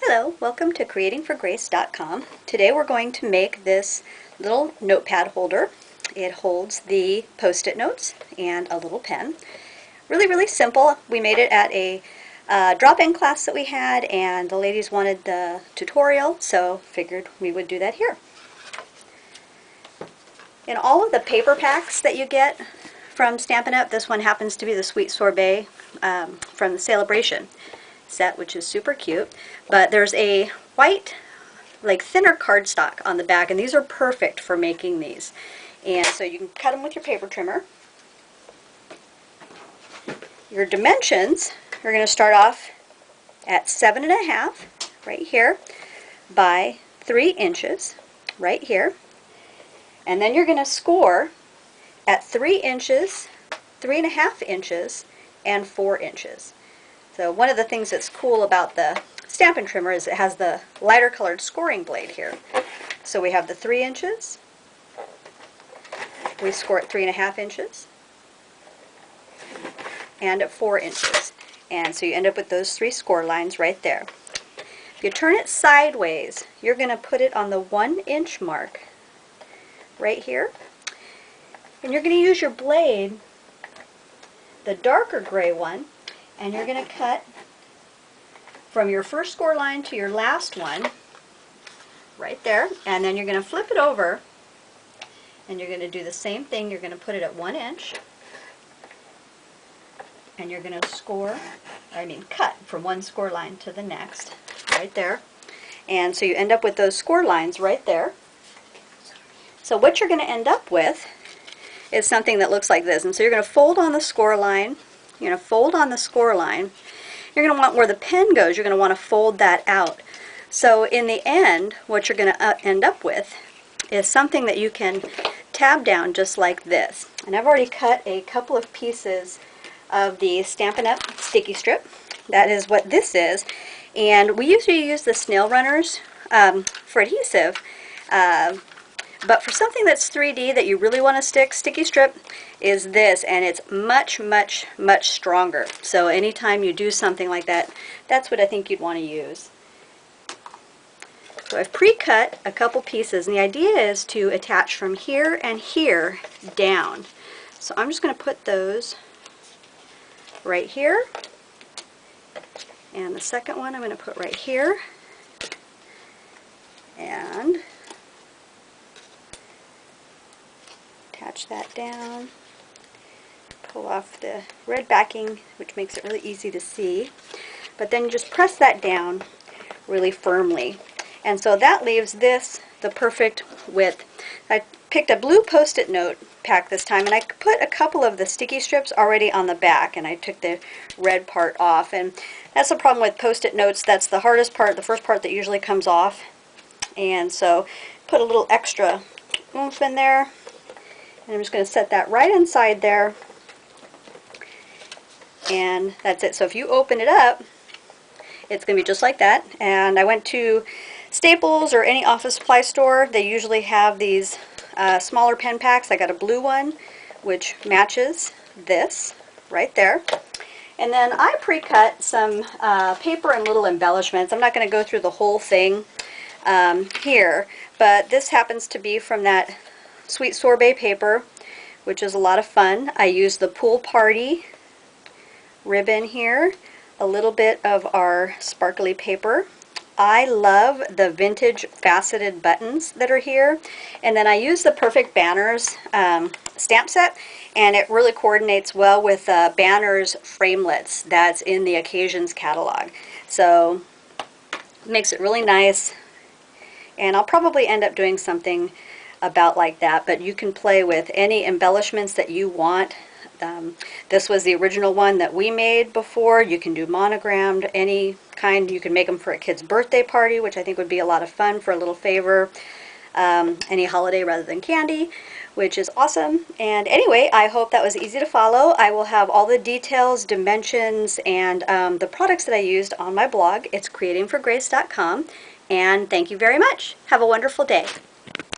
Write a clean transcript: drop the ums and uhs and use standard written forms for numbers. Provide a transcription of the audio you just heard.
Hello, welcome to creatingforgrace.com. Today we're going to make this little notepad holder. It holds the post-it notes and a little pen. Really simple. We made it at a drop-in class that we had, and the ladies wanted the tutorial, so figured we would do that here. In all of the paper packs that you get from Stampin'Up, this one happens to be the Sweet Sorbet from the Celebration set, which is super cute. But there's a white, like thinner cardstock on the back, and these are perfect for making these. And so you can cut them with your paper trimmer. Your dimensions are going to start off at 7.5 right here by 3 inches right here. And then you're going to score at 3 inches, 3.5 inches, and 4 inches. So one of the things that's cool about the Stampin' Trimmer is it has the lighter colored scoring blade here. So we have the 3 inches, we score at 3.5 inches, and at 4 inches. And so you end up with those 3 score lines right there. If you turn it sideways, you're going to put it on the 1 inch mark right here. And you're going to use your blade, the darker gray one, and you're going to cut from your first score line to your last one right there, and then you're going to flip it over and you're going to do the same thing. You're going to put it at 1 inch and you're going to cut from one score line to the next right there. And so you end up with those score lines right there. So what you're going to end up with is something that looks like this. And so you're going to fold on the score line. You're going to fold on the score line. You're going to want where the pen goes, you're going to want to fold that out. So in the end, what you're going to end up with is something that you can tab down just like this. And I've already cut a couple of pieces of the Stampin' Up! Sticky strip. That is what this is. And we usually use the snail runners for adhesive. But for something that's 3D that you really want to stick, sticky strip is this, and it's much stronger. So anytime you do something like that, that's what I think you'd want to use. So I've pre-cut a couple pieces, and the idea is to attach from here and here down. So I'm just going to put those right here, and the second one I'm going to put right here, and attach that down, pull off the red backing, which makes it really easy to see, but then you just press that down really firmly. And so that leaves this the perfect width. I picked a blue post-it note pack this time, and I put a couple of the sticky strips already on the back, and I took the red part off. And that's the problem with post-it notes. That's the hardest part, the first part that usually comes off. And so put a little extra oomph in there. And I'm just going to set that right inside there, and that's it. So if you open it up, it's going to be just like that. And I went to Staples or any office supply store. They usually have these smaller pen packs. I got a blue one which matches this right there. And then I pre-cut some paper and little embellishments. I'm not going to go through the whole thing here, but this happens to be from that Sweet Sorbet paper, which is a lot of fun. I used the Pool Party ribbon here, a little bit of our sparkly paper. I love the vintage faceted buttons that are here. And then I used the Perfect Banners stamp set, and it really coordinates well with Banners framelets that's in the Occasions catalog. So it makes it really nice, and I'll probably end up doing something about like that, but you can play with any embellishments that you want. This was the original one that we made before. You can do monogrammed, any kind. You can make them for a kid's birthday party, which I think would be a lot of fun for a little favor, any holiday rather than candy, which is awesome. And anyway, I hope that was easy to follow. I will have all the details, dimensions, and the products that I used on my blog. It's creatingforgrace.com, and thank you very much. Have a wonderful day.